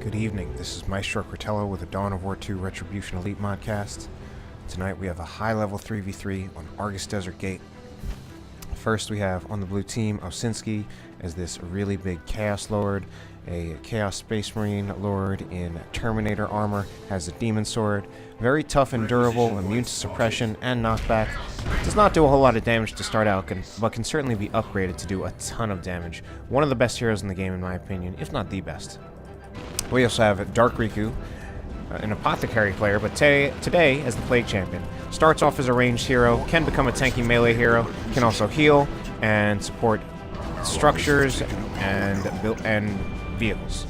Good evening, this is Maestro Cortello with a Dawn of War 2 Retribution Elite modcast. Tonight we have a high-level 3v3 on Argus Desert Gate. First we have on the blue team Osinski as this really big Chaos Lord, a Chaos Space Marine Lord in Terminator armor, has a Demon Sword, very tough and durable, immune to suppression and knockback. Does not do a whole lot of damage to start out, but can certainly be upgraded to do a ton of damage. One of the best heroes in the game in my opinion, if not the best. We also have Dark Riku, an Apothecary player, but today as the Plague Champion. Starts off as a ranged hero, can become a tanky melee hero, can also heal and support structures and vehicles.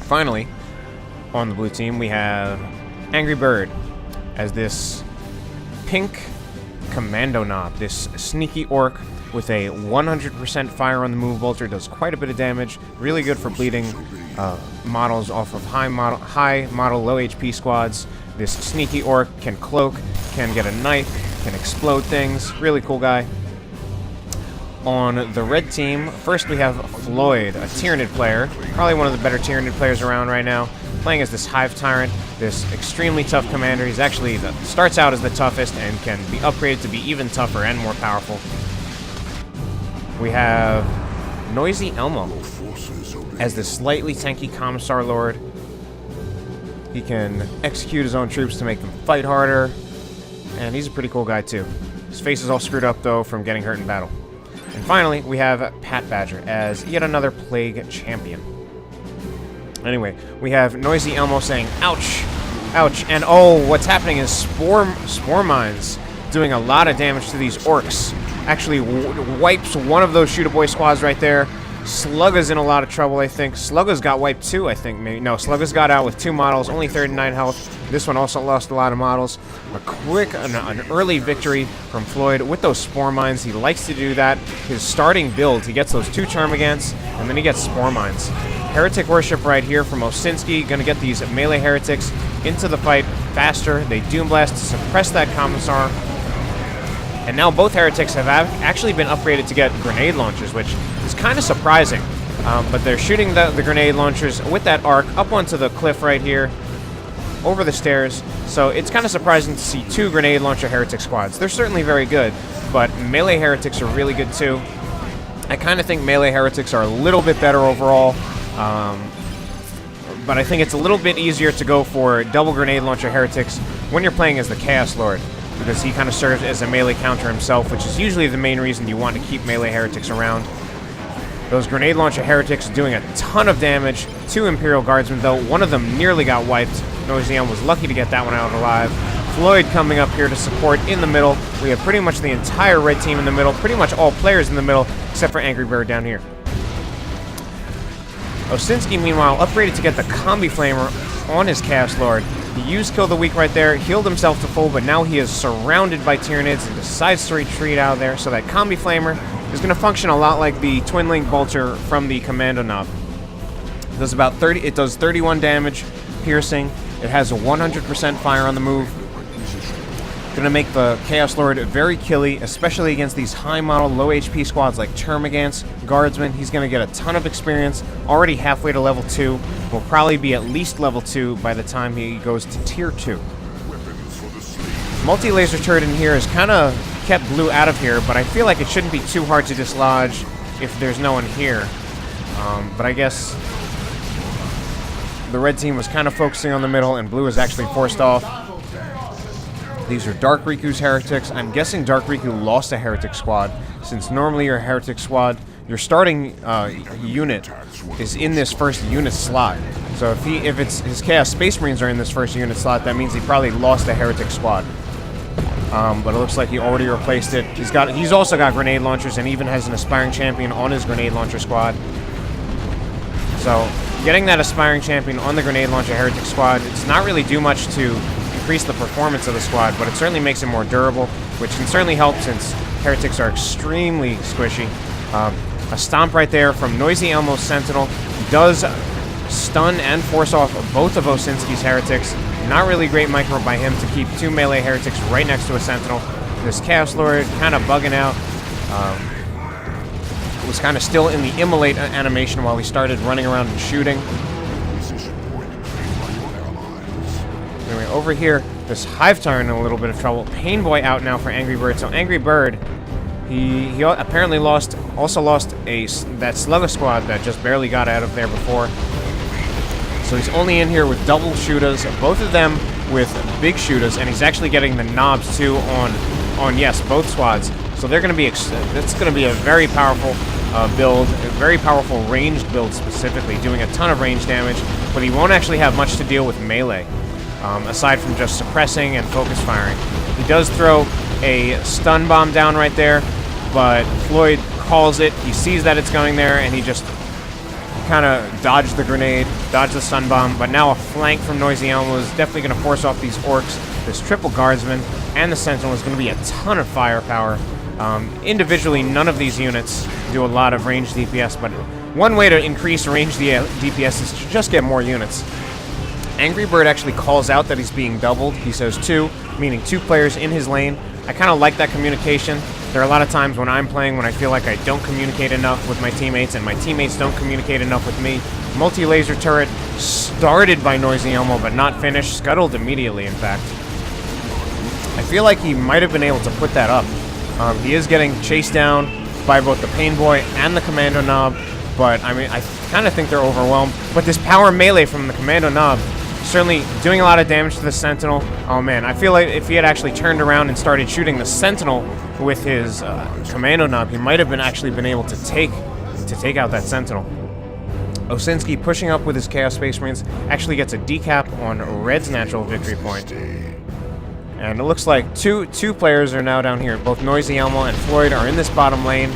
Finally, on the blue team, we have Angry Bird as this pink Commando knob, this sneaky orc with a 100% fire on the move bolter, does quite a bit of damage, really good for bleeding models off of high model, low HP squads. This sneaky orc can cloak, can get a knife, can explode things, really cool guy. On the red team, first we have Floid, a Tyrant player, probably one of the better Tyrant players around right now, playing as this Hive Tyrant, this extremely tough commander. He's actually starts out as the toughest and can be upgraded to be even tougher and more powerful. We have NoisyElmo as this slightly tanky Commissar Lord. He can execute his own troops to make them fight harder, and he's a pretty cool guy too. His face is all screwed up though from getting hurt in battle. And finally, we have Patbadger as yet another Plague Champion. Anyway, we have NoisyElmo saying, ouch, ouch, and oh, what's happening is Spore Mines doing a lot of damage to these orcs. Actually wipes one of those Shooter-Boy squads right there. Slugga's in a lot of trouble, I think. Slugga's got wiped too, I think. Maybe. No, Slugga's got out with 2 models, only 39 health. This one also lost a lot of models. An early victory from Floid with those Spore Mines. He likes to do that. His starting build, he gets those 2 Termagants, and then he gets Spore Mines. Heretic Worship right here from Osinski. Gonna get these melee heretics into the fight faster. They Doom Blast to suppress that Commissar. And now both heretics have actually been upgraded to get grenade launchers, which is kind of surprising. But they're shooting the grenade launchers with that arc up onto the cliff right here, over the stairs. So it's kind of surprising to see 2 grenade launcher heretic squads. They're certainly very good, but melee heretics are really good too. I kind of think melee heretics are a little bit better overall. But I think it's a little bit easier to go for double grenade launcher heretics when you're playing as the Chaos Lord, because he kind of serves as a melee counter himself, which is usually the main reason you want to keep melee heretics around. Those grenade launcher heretics doing a ton of damage to Imperial Guardsmen, though one of them nearly got wiped. NoisyElmo was lucky to get that one out alive. Floyd coming up here to support in the middle. We have pretty much the entire red team in the middle, pretty much all players in the middle, except for Angry Bird down here. Osinski, meanwhile, upgraded to get the Combi Flamer on his Chaos Lord. He used Kill the Weak right there, healed himself to full, but now he is surrounded by Tyranids and decides to retreat out of there. So that Combi Flamer is going to function a lot like the Twin Link Bolter from the Commando knob. It does 31 damage, piercing. It has a 100% fire on the move. Going to make the Chaos Lord very killy, especially against these high model, low HP squads like Termagants, Guardsmen. He's going to get a ton of experience, already halfway to level 2. Will probably be at least level 2 by the time he goes to tier 2. Multi-laser turret in here is kind of kept blue out of here, but I feel like it shouldn't be too hard to dislodge if there's no one here. But I guess the red team was kind of focusing on the middle, and blue is actually forced off. These are Dark Riku's heretics. I'm guessing Dark Riku lost a heretic squad, since normally your heretic squad, your starting unit is in this first unit slot. So if his Chaos Space Marines are in this first unit slot, that means he probably lost a heretic squad. But it looks like he already replaced it. He's also got grenade launchers and even has an aspiring champion on his grenade launcher squad. So getting that aspiring champion on the grenade launcher heretic squad, does not really do much to increase the performance of the squad, but it certainly makes it more durable, which can certainly help since heretics are extremely squishy. A stomp right there from NoisyElmo's Sentinel does stun and force off both of Osinski's heretics. Not really great micro by him to keep 2 melee heretics right next to a Sentinel. This Chaos Lord kind of bugging out. Was kind of still in the immolate animation while he started running around and shooting. Anyway, over here, this Hive Tyrant in a little bit of trouble. Pain Boy out now for Angry Bird. So Angry Bird, he apparently also lost that Slugger Squad that just barely got out of there before. So he's only in here with double shooters, both of them with big shooters, and he's actually getting the knobs too on yes, both squads. So they're going to be it's going to be a very powerful build, a very powerful ranged build specifically, doing a ton of range damage, but he won't actually have much to deal with melee, aside from just suppressing and focus firing. He does throw a stun bomb down right there, but Floyd calls it. He sees that it's going there, and he just kind of dodged the grenade, dodged the stun bomb, but now a flank from NoisyElmo is definitely going to force off these orcs. This triple guardsman and the sentinel is going to be a ton of firepower. Individually, none of these units do a lot of range DPS, but one way to increase range DPS is to just get more units. Angry Bird actually calls out that he's being doubled. He says 2, meaning 2 players in his lane. I kind of like that communication. There are a lot of times when I'm playing when I feel like I don't communicate enough with my teammates, and my teammates don't communicate enough with me. Multi-laser turret started by NoisyElmo, but not finished. Scuttled immediately, in fact. I feel like he might have been able to put that up. He is getting chased down by both the Pain Boy and the Commando Knob, but I mean, I kind of think they're overwhelmed. But this power melee from the Commando Knob certainly doing a lot of damage to the Sentinel. Oh man, I feel like if he had actually turned around and started shooting the Sentinel with his Commando Knob, he might have been able to take out that Sentinel. Osinski pushing up with his Chaos Space Marines actually gets a decap on Red's natural victory point. And it looks like two players are now down here. Both NoisyElmo and Floyd are in this bottom lane.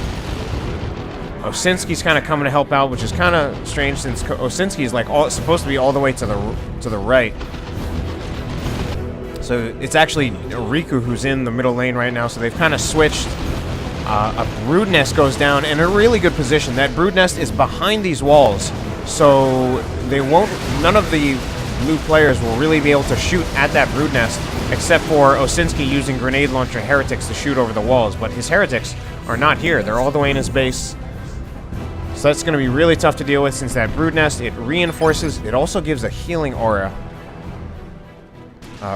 Osinski's kind of coming to help out, which is kind of strange since Osinski is like supposed to be all the way to the right. So it's actually Riku who's in the middle lane right now. So they've kind of switched. A Brood Nest goes down in a really good position. That Brood Nest is behind these walls, so none of the blue players will really be able to shoot at that Brood Nest, except for Osinski using grenade launcher heretics to shoot over the walls. But his heretics are not here. They're all the way in his base. So that's going to be really tough to deal with, since that Brood Nest, it reinforces, it also gives a healing aura.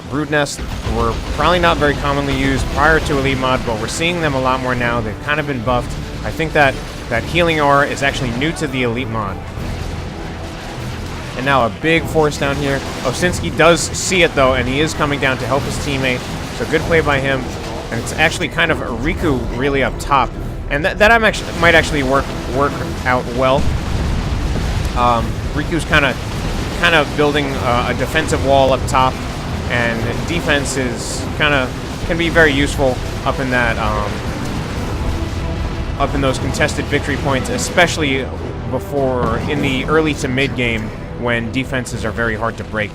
Brood Nests were probably not very commonly used prior to Elite Mod, but we're seeing them a lot more now. They've kind of been buffed. I think that healing aura is actually new to the Elite Mod. And now a big force down here. Osinski does see it though, and he is coming down to help his teammate. So good play by him. And it's actually kind of a Riku really up top. And that might actually work out well. Riku's kind of building a defensive wall up top, and defense is can be very useful up in that up in those contested victory points, especially in the early to mid game when defenses are very hard to break.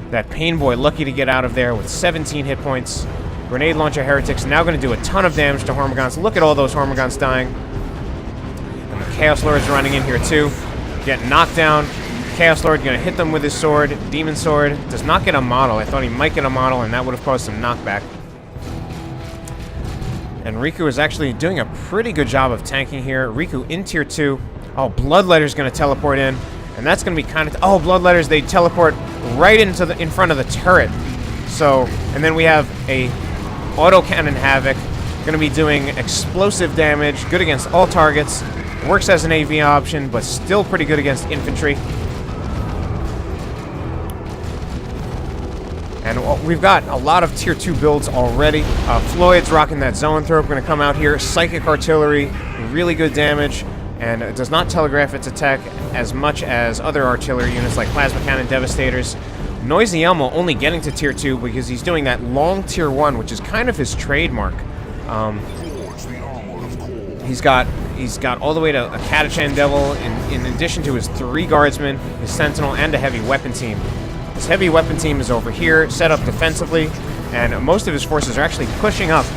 That Pain Boy lucky to get out of there with 17 hit points. Grenade Launcher Heretics now going to do a ton of damage to Hormagaunts. Look at all those Hormagaunts dying. And the Chaos Lord's running in here too. Get knocked down. Chaos Lord going to hit them with his sword. Demon Sword does not get a model. I thought he might get a model, and that would have caused some knockback. And Riku is actually doing a pretty good job of tanking here. Riku in tier 2. Oh, Bloodletter's going to teleport in. And that's going to be kind of... Oh, Bloodletters, they teleport right in front of the turret. So, and then we have a Autocannon Havoc. Going to be doing explosive damage. Good against all targets. Works as an AV option, but still pretty good against infantry. And we've got a lot of tier 2 builds already. Floyd's rocking that Zoanthrope. Going to come out here. Psychic Artillery. Really good damage. And it does not telegraph its attack as much as other artillery units like Plasma Cannon Devastators. NoisyElmo only getting to tier 2 because he's doing that long tier 1, which is kind of his trademark. He's got all the way to a Catachan Devil in addition to his 3 guardsmen, his sentinel, and a heavy weapon team. His heavy weapon team is over here, set up defensively, and most of his forces are actually pushing up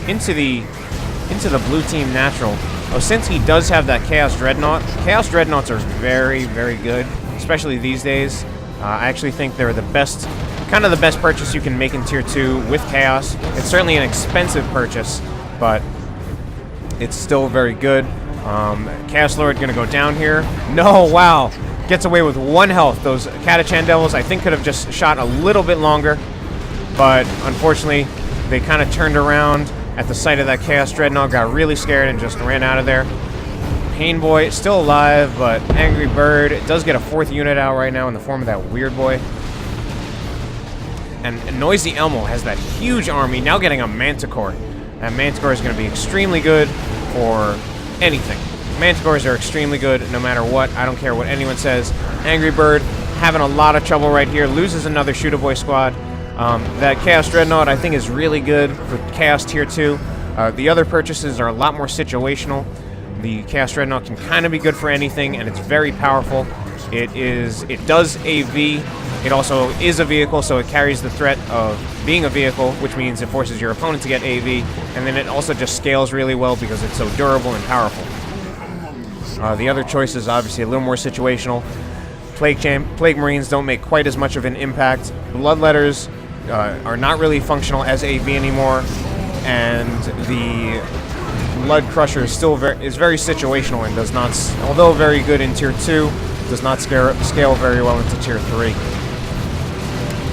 into the blue team natural. Osinski does have that Chaos Dreadnought. Chaos Dreadnoughts are very, very good, especially these days. I actually think they're the best, kind of the best purchase you can make in tier 2 with Chaos. It's certainly an expensive purchase, but it's still very good. Chaos Lord gonna go down here. No, wow. Gets away with 1 health. Those Catachan Devils, I think, could have just shot a little bit longer. But unfortunately, they kind of turned around at the sight of that Chaos Dreadnought, got really scared, and just ran out of there. Pain Boy still alive, but Angry Bird does get a 4th unit out right now in the form of that Weird Boy. And NoisyElmo has that huge army, now getting a Manticore. That Manticore is going to be extremely good for anything. Manticores are extremely good no matter what. I don't care what anyone says. Angry Bird having a lot of trouble right here. Loses another Shooter Boy squad. That Chaos Dreadnought, I think, is really good for Chaos Tier 2. The other purchases are a lot more situational. The Chaos Dreadnought can kind of be good for anything, and it's very powerful. It does AV. It also is a vehicle, so it carries the threat of being a vehicle, which means it forces your opponent to get AV, and then it also just scales really well because it's so durable and powerful. The other choice is obviously a little more situational. Plague Marines don't make quite as much of an impact. Bloodletters are not really functional as AV anymore, and the Blood Crusher is still very situational and does not, although very good in Tier 2, does not scale very well into Tier 3.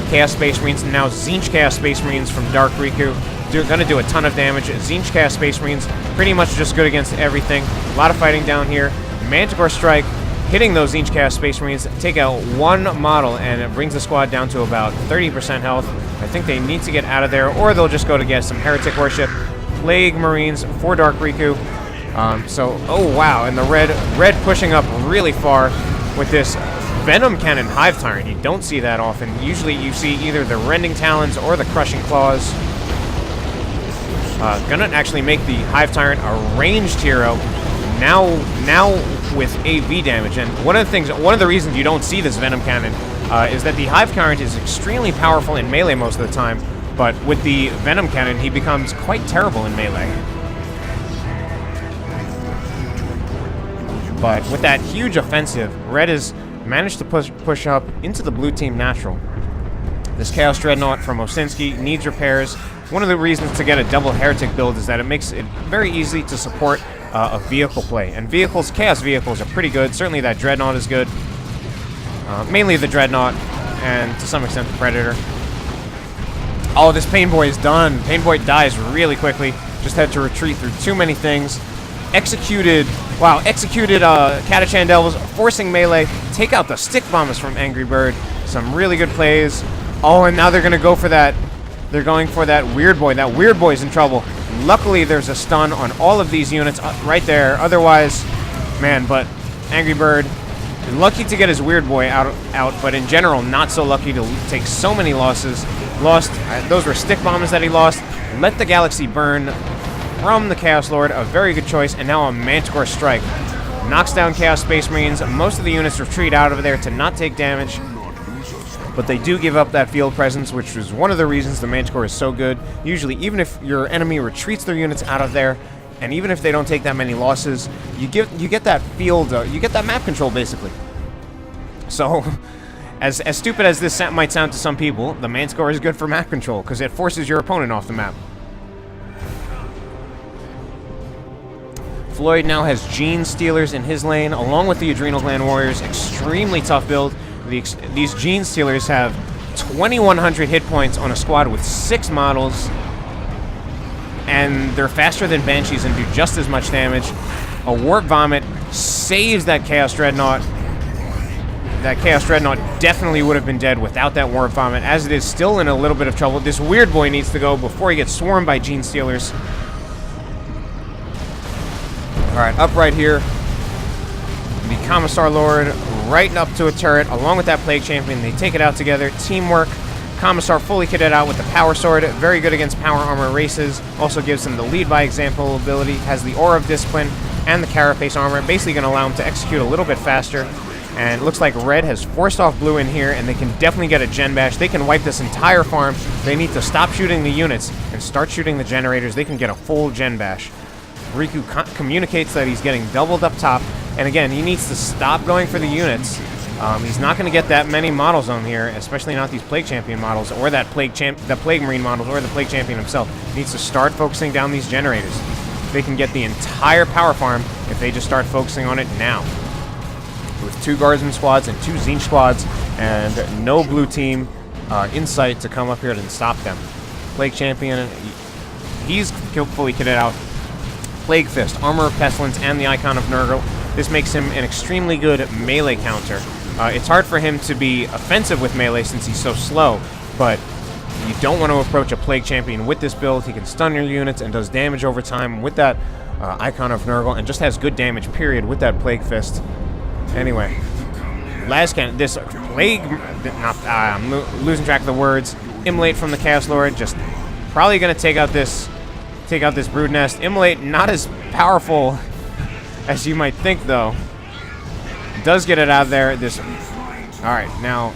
Chaos Space Marines, and now Tzeentch Chaos Space Marines from Dark Riku. Going to do a ton of damage. Tzeentch Chaos Space Marines, pretty much just good against everything. A lot of fighting down here. Manticore Strike, hitting those Tzeentch Chaos Space Marines, take out 1 model, and it brings the squad down to about 30% health. I think they need to get out of there, or they'll just go to get some Heretic Worship. Plague Marines for Dark Riku. Oh wow, and the red pushing up really far with this Venom Cannon Hive Tyrant. You don't see that often. Usually you see either the Rending Talons or the Crushing Claws. Gonna actually make the Hive Tyrant a ranged hero. Now with AV damage, and one of the reasons you don't see this Venom Cannon is that the Hive Tyrant is extremely powerful in melee most of the time, but with the Venom Cannon, he becomes quite terrible in melee. But with that huge offensive, Red has managed to push up into the blue team natural. This Chaos Dreadnought from Osinski needs repairs. One of the reasons to get a double Heretic build is that it makes it very easy to support a vehicle play. And Chaos vehicles are pretty good. Certainly that Dreadnought is good. Mainly the Dreadnought, and to some extent the Predator. Oh, this Pain Boy is done. Pain Boy dies really quickly. Just had to retreat through too many things. Executed Catachan Devils, forcing melee. Take out the Stick Bombers from Angry Bird. Some really good plays. Oh, and now they're going to go for that. They're going for that Weird Boy. That Weird Boy's in trouble. Luckily, there's a stun on all of these units right there. Otherwise, man, but Angry Bird, lucky to get his Weird Boy out, but in general, not so lucky to take so many losses. Those were Stick Bombers that he lost. Let the Galaxy Burn from the Chaos Lord, a very good choice, and now a Manticore Strike. Knocks down Chaos Space Marines. Most of the units retreat out of there to not take damage, but they do give up that field presence, which is one of the reasons the Manticore is so good. Usually, even if your enemy retreats their units out of there, and even if they don't take that many losses, you get that field, you get that map control, basically. So, as stupid as this might sound to some people, the Manticore is good for map control, because it forces your opponent off the map. Floyd now has Gene Stealers in his lane, along with the Adrenal Gland Warriors. Extremely tough build. These Gene Stealers have 2,100 hit points on a squad with 6 models, and they're faster than Banshees and do just as much damage. A Warp Vomit saves that Chaos Dreadnought. That Chaos Dreadnought definitely would have been dead without that Warp Vomit. As it is, still in a little bit of trouble. This Weird Boy needs to go before he gets swarmed by Gene Stealers. Alright, up right here, the Commissar Lord right up to a turret, along with that Plague Champion. They take it out together. Teamwork. Commissar fully kitted out with the Power Sword. Very good against Power Armor races. Also gives him the Lead by Example ability. Has the Aura of Discipline and the Carapace Armor. Basically going to allow him to execute a little bit faster. And it looks like Red has forced off Blue in here, and they can definitely get a Gen Bash. They can wipe this entire farm. They need to stop shooting the units and start shooting the generators. They can get a full Gen Bash. Riku communicates that he's getting doubled up top, and again, he needs to stop going for the units. He's not going to get that many models on here, especially not these Plague Champion models, or the Plague Marine models, or the Plague Champion himself. He needs to start focusing down these generators. They can get the entire power farm if they just start focusing on it now. With 2 Guardsman squads and 2 Tzeentch squads, and no blue team in sight to come up here and stop them. Plague Champion, he's fully kitted out. Plague Fist, Armor of Pestilence, and the Icon of Nurgle. This makes him an extremely good melee counter. It's hard for him to be offensive with melee since he's so slow, but you don't want to approach a Plague Champion with this build. He can stun your units and does damage over time with that Icon of Nurgle, and just has good damage, period, with that Plague Fist. Anyway, Lascan, this Plague... I'm losing track of the words. Immolate from the Chaos Lord, just probably going to take out this Brood Nest. Immolate, not as powerful as you might think, though. Does get it out of there. Alright, now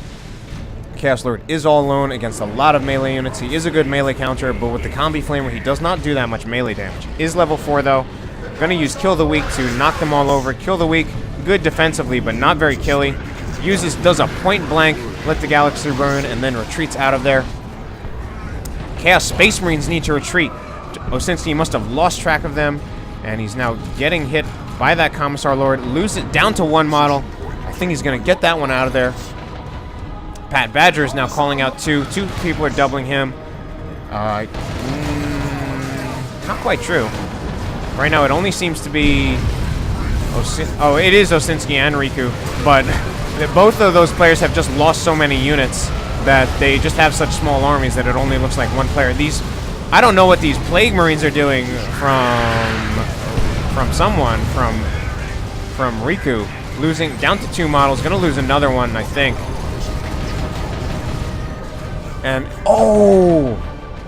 Chaos Lord is all alone against a lot of melee units. He is a good melee counter, but with the Combi Flamer, he does not do that much melee damage. Is level 4, though. Gonna use Kill the Weak to knock them all over. Kill the Weak, good defensively, but not very killy. Does a point blank, let the Galaxy burn, and then retreats out of there. Chaos Space Marines need to retreat. Osinski must have lost track of them, and he's now getting hit by that Commissar Lord. Lose it down to 1 model. I think he's going to get that one out of there. Patbadger is now calling out 2. 2 people are doubling him. Not quite true. Right now it only seems to be... it is Osinski and Riku, but both of those players have just lost so many units that they just have such small armies that it only looks like 1 player. I don't know what these Plague Marines are doing from Riku. Losing down to 2 models, gonna lose another one, I think. And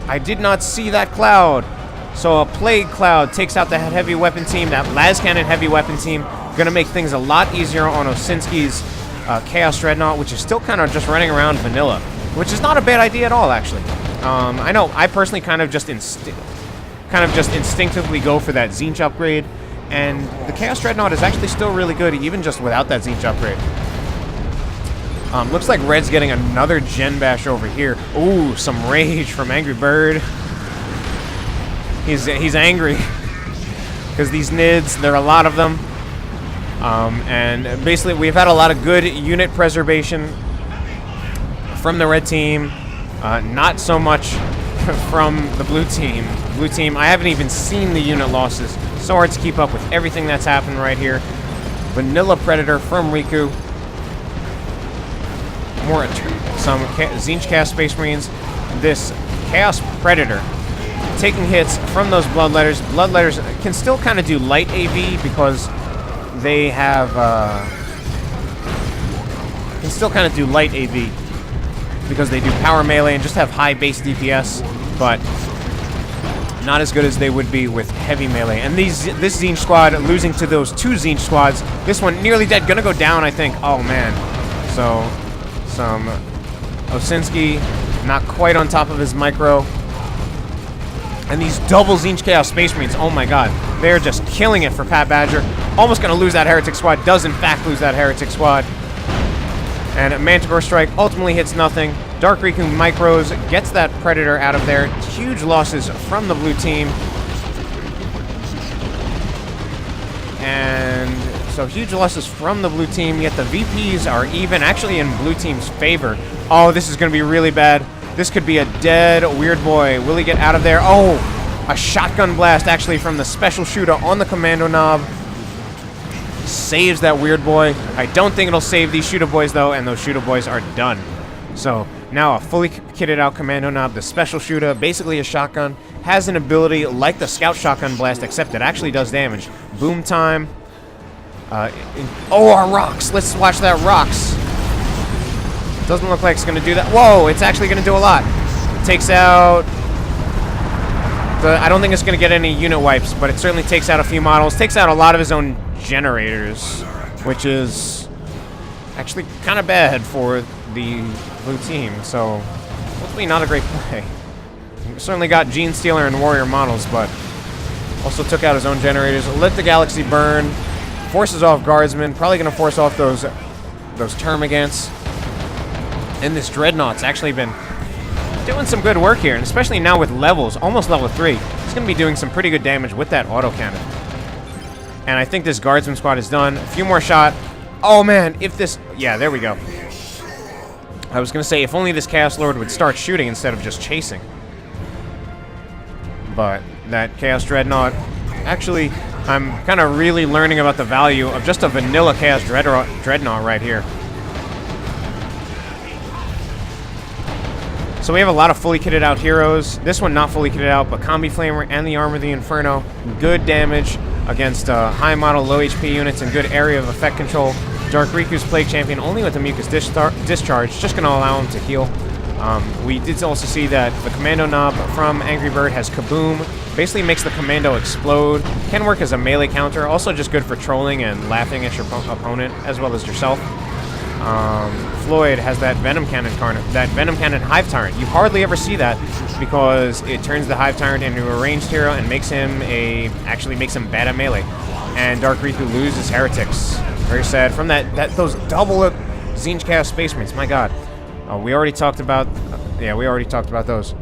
I did not see that cloud. So a Plague Cloud takes out the heavy weapon team. That Las Cannon heavy weapon team gonna make things a lot easier on Osinski's Chaos Dreadnought, which is still kind of just running around vanilla, which is not a bad idea at all, actually. I know I personally kind of just instinctively go for that Tzeentch upgrade, and the Chaos Dreadnought is actually still really good, even just without that Tzeentch upgrade. Looks like Red's getting another Gen Bash over here. Ooh, some rage from Angry Bird. He's angry because these Nids, there are a lot of them, and basically we've had a lot of good unit preservation from the red team. Not so much from the blue team. Blue team, I haven't even seen the unit losses. So hard to keep up with everything that's happening right here. Vanilla Predator from Riku. Some Tzeentch Chaos Space Marines. This Chaos Predator taking hits from those Bloodletters. Bloodletters can still kind of do light AV because they have... can still kind of do light AV because they do power melee and just have high base DPS, but not as good as they would be with heavy melee. And this Tzeentch squad losing to those 2 Tzeentch squads. This one nearly dead, gonna go down, I think. Oh man. So some Osinski not quite on top of his micro. And these double Tzeentch Chaos Space Marines, oh my god, they're just killing it for Patbadger. Almost gonna lose that Heretic squad, does in fact lose that Heretic squad. And Manticore Strike ultimately hits nothing. Dark Riku micros, gets that Predator out of there. Huge losses from the blue team. And so huge losses from the blue team, yet the VPs are even, actually in blue team's favor. Oh, this is going to be really bad. This could be a dead Weird Boy. Will he get out of there? Oh, a shotgun blast actually from the special shooter on the commando knob. Saves that Weird Boy. I don't think it'll save these shooter boys though, and those shooter boys are done. So now a fully kitted out commando knob. The special shooter, basically a shotgun, has an ability like the scout shotgun blast, except it actually does damage. Boom time. Our rocks. Let's watch that rocks. Doesn't look like it's gonna do that. Whoa! It's actually gonna do a lot. It takes out. I don't think it's gonna get any unit wipes, but it certainly takes out a few models. Takes out a lot of his own generators, which is actually kind of bad for the blue team, so hopefully not a great play. Certainly got Gene Stealer and Warrior models, but also took out his own generators. Let the Galaxy burn, forces off Guardsmen, probably going to force off those Termagants. And this Dreadnought's actually been doing some good work here, and especially now with levels, almost level 3. He's going to be doing some pretty good damage with that autocannon. And I think this Guardsman squad is done. A few more shot. Oh man, if this... Yeah, there we go. I was going to say, if only this Chaos Lord would start shooting instead of just chasing. But that Chaos Dreadnought... Actually, I'm kind of really learning about the value of just a vanilla Chaos Dreadnought right here. So we have a lot of fully kitted out heroes. This one not fully kitted out, but Combi Flamer and the Armor of the Inferno. Good damage against high model, low HP units and good area of effect control. Dark Riku's Plague Champion only with the Mucus Discharge, just going to allow him to heal. We did also see that the Commando knob from Angry Bird has Kaboom. Basically makes the Commando explode. Can work as a melee counter. Also just good for trolling and laughing at your opponent, as well as yourself. Floid has that Venom Cannon Hive Tyrant. You hardly ever see that because it turns the Hive Tyrant into a ranged hero and makes him actually makes him bad at melee. And Dark Riku loses Heretics. Very sad. From those double Tzeentch Chaos Space Marines. My God. We already talked about those.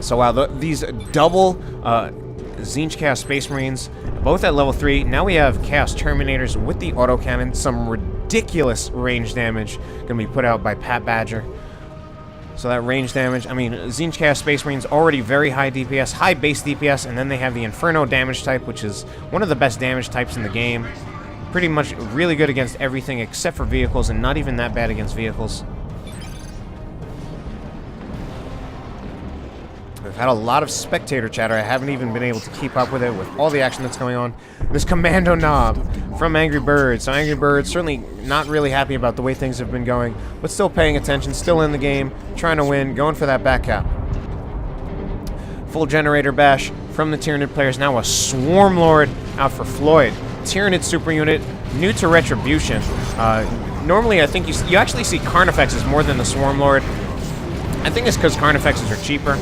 So wow, these double Tzeentch Chaos Space Marines, both at level 3. Now we have Chaos Terminators with the autocannon. Some ridiculous range damage going to be put out by Patbadger. So that range damage, I mean, Tzeentch Chaos Space Marines already very high DPS, high base DPS, and then they have the Inferno damage type, which is one of the best damage types in the game. Pretty much really good against everything except for vehicles, and not even that bad against vehicles. I've had a lot of spectator chatter. I haven't even been able to keep up with it with all the action that's going on. This Commando knob from Angry Bird. So Angry Bird certainly not really happy about the way things have been going, but still paying attention, still in the game, trying to win, going for that back cap. Full Generator Bash from the Tyrant players. Now a Swarm Lord out for Floid. Tyrant super unit, new to Retribution. Normally I think you actually see Carnifexes more than the Swarm Lord. I think it's because Carnifexes are cheaper.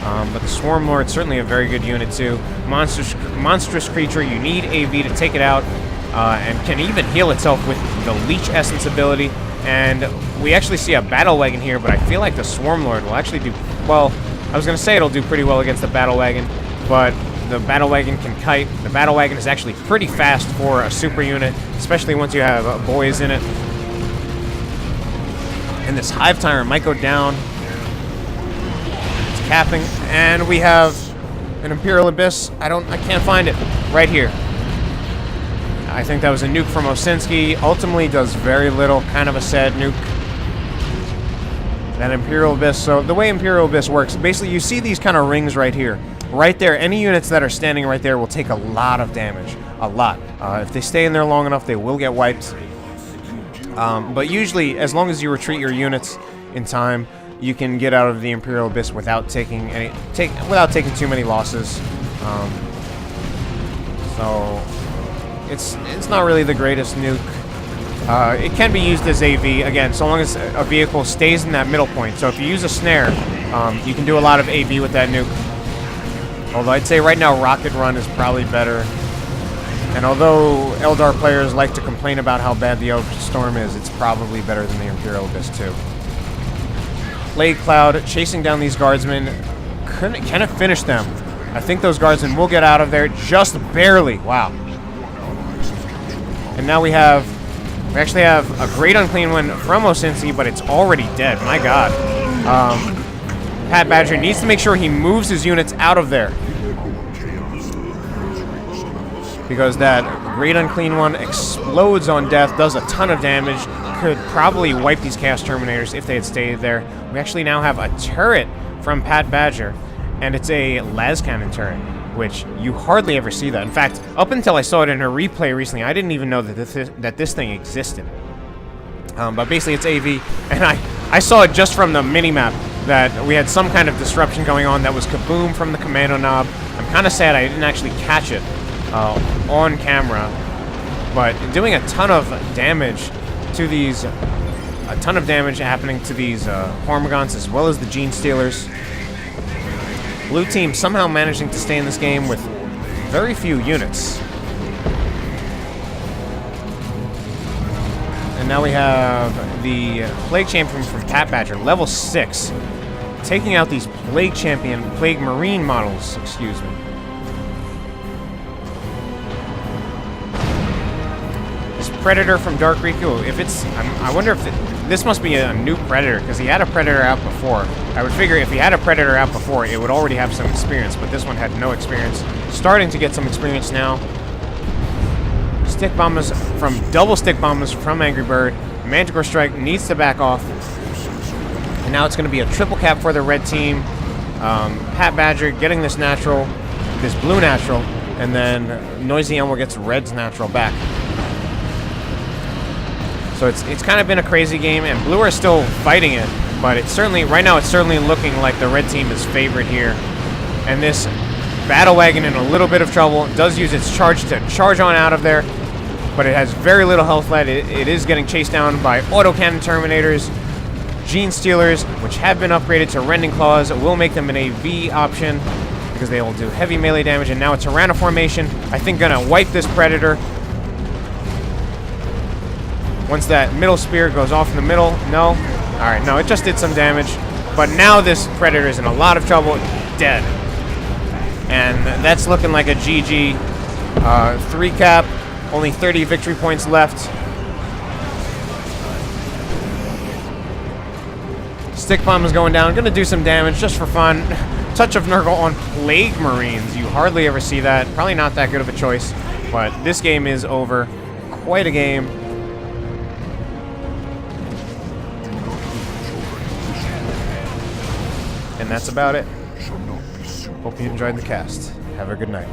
But the Swarm Lord certainly a very good unit too. Monstrous creature, you need AV to take it out, and can even heal itself with the Leech Essence ability. And we actually see a Battle Wagon here, but I feel like the Swarm Lord will actually do, well, I was going to say it'll do pretty well against the Battle Wagon, but the Battle Wagon can kite. The Battle Wagon is actually pretty fast for a super unit, especially once you have boys in it. And this Hive Tyrant might go down. Capping, and we have an Imperial Abyss. I can't find it. Right here. I think that was a nuke from Osinski. Ultimately does very little. Kind of a sad nuke. That Imperial Abyss. So the way Imperial Abyss works, basically you see these kind of rings right here. Right there. Any units that are standing right there will take a lot of damage. A lot. If they stay in there long enough, they will get wiped. But usually, as long as you retreat your units in time, you can get out of the Imperial Abyss without taking too many losses. So it's not really the greatest nuke. It can be used as AV again, so long as a vehicle stays in that middle point. So if you use a snare, you can do a lot of AV with that nuke. Although I'd say right now Rocket Run is probably better. And although Eldar players like to complain about how bad the Elder Storm is, it's probably better than the Imperial Abyss too. Plague Cloud chasing down these guardsmen. Can it finish them? I think those guardsmen will get out of there just barely. Wow. And now we actually have a great unclean one from Osinski, but it's already dead. My God. Patbadger needs to make sure he moves his units out of there, because that great unclean one explodes on death, does a ton of damage, could probably wipe these Chaos Terminators if they had stayed there. We actually now have a turret from Patbadger, and it's a las cannon turret, which you hardly ever see that. In fact, up until I saw it in a replay recently, I didn't even know that this thing existed. But basically it's AV, and I saw it just from the mini-map that we had some kind of disruption going on that was Kaboom from the Commando knob. I'm kind of sad I didn't actually catch it on camera, but doing a ton of damage to these, a ton of damage happening to these Hormigons as well as the Gene Stealers. Blue team somehow managing to stay in this game with very few units. And now we have the Plague Champion from Patbadger, level 6, taking out these Plague Marine models, excuse me. This Predator from Dark Riku, if it's... I wonder if this must be a new Predator, because he had a Predator out before. I would figure if he had a Predator out before, it would already have some experience, but this one had no experience. Starting to get some experience now. Stick bombers from... Double stick bombers from Angry Bird. Manticore Strike needs to back off. And now it's going to be a triple cap for the red team. Patbadger getting this natural, this blue natural, and then NoisyElmo gets red's natural back. So it's kind of been a crazy game, and blue are still fighting it, but it's certainly, right now it's certainly looking like the red team is favored here. And this Battle Wagon in a little bit of trouble. It does use its charge to charge on out of there, but it has very little health left. It is getting chased down by autocannon Terminators. Gene Stealers, which have been upgraded to Rending Claws, will make them an AV option because they will do heavy melee damage. And now a Tyranno formation, I think, gonna wipe this Predator. Once that middle spear goes off in the middle, no. Alright, no, it just did some damage. But now this Predator is in a lot of trouble, dead. And that's looking like a GG. 3 cap, only 30 victory points left. Stick bomb is going down. Gonna do some damage just for fun. Touch of Nurgle on Plague Marines. You hardly ever see that. Probably not that good of a choice. But this game is over. Quite a game. And that's about it. Hope you enjoyed the cast. Have a good night.